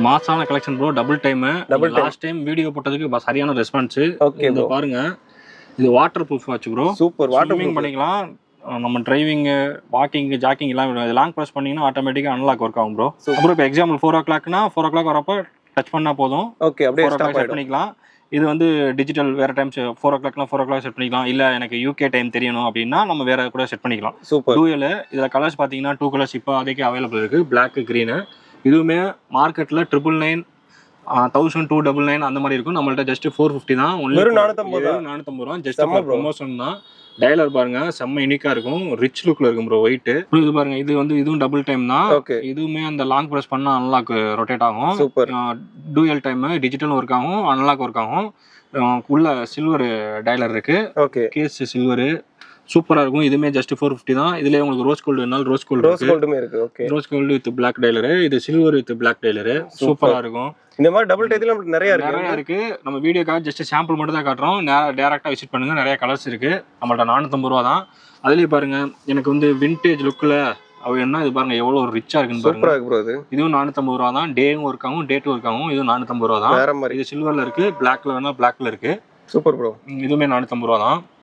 மாசான collection bro. Double time. Last time video போட்டதுக்கு சரியான ரெஸ்பான்ஸ். இந்த பாருங்க, இது water proof watch bro. Super. Water proof பண்ணிக்கலாம். நம்ம டிரைவிங், வாக்கிங், ஜாக்கிங் எல்லாம் லாங் ப்ரெஸ் பண்ணீங்கன்னா ஆட்டோமேட்டிக்கா அன்லாக் ஒர்க் ஆகும் ப்ரோ. அப்புறம் இப்போ எக்ஸாம்பிள் 4 o'clockனா 4 o'clock வரப்போ டச் பண்ணா போதும். ஓகே, அப்படியே ஸ்டாப் பண்ணிக்கலாம். இது வந்து டிஜிட்டல். வேற டைம்ஸ் 4 o'clockனா 4 o'clock செட் பண்ணிக்கலாம். இல்ல எனக்கு யூகே டைம் தெரியணும் அப்படின்னா நம்ம வேற கூட செட் பண்ணிக்கலாம். சூப்பர். டூயல். இதுல கலர்ஸ் பாத்தீங்கன்னா 2 கலர்ஸ் இப்போ அதுக்கே அவைலபிள் இருக்கு, பிளாக், கிரீன். இதுவுமே மார்க்கெட்ல 999, 1299 அந்த மாதிரி இருக்கும். நம்மள்ட்ட ஜஸ்ட் 450 தான். வெறும் 450 ரூபா. ஜஸ்ட் ப்ரொமோஷன் தான். டயலர் பாருங்க, செம்ம யூனிக்கா இருக்கும். ரிச் லுக்ல இருக்கும் ப்ரோ. ஒயிட். இது பாருங்க, இது வந்து இதுவும் டபுள் டைம் தான். இதுவுமே அந்த லாங் பிரஸ் பண்ணா அன்லாக் ரொட்டேட் ஆகும். Super. Dual time, digital work ஆகும், அன்லாக் ஒர்க் ஆகும். உள்ள சில்வர் டயலர் இருக்கு. Okay, case silver. சூப்பரா இருக்கும். இதுமே ஜஸ்ட் 450 தான். இதுலயே உங்களுக்கு ரோஸ் கோல்டு வேணாலும் ரோஸ் கோல்டுமே இருக்கு. Okay, rose gold with black dialer. இது சில்வர் வித் பிளாக் டயலர். சூப்பரா இருக்கும். இந்த மாதிரி டபுள் டைத்துல நமக்கு நிறைய இருக்கு. நம்ம வீடியோக்காக ஜஸ்ட் சாம்பிள் மட்டும் தான் காட்டுறோம். டைரக்டா விசிட் பண்ணுங்க. நிறைய கலர்ஸ் இருக்கு. நம்மள்ட்ட 450 ரூபா தான். அதுலயே பாருங்க, எனக்கு வந்து விண்டேஜ் லுக்ல என்ன இது பாருங்க, எவ்வளவு ரிச்சா இருக்குன்னு பாருங்க. இதுவும் 450 ரூபா தான். டேவும் ஒர்க் ஆகும், டேட்டும் ஒர்க் ஆகும். இதுவும் 450 ரூபா தான். இது சில்வர்ல இருக்கு, பிளாக்ல வேணா பிளாக்ல இருக்கு. Super bro. இதுவுமே 450 ரூபா தான்.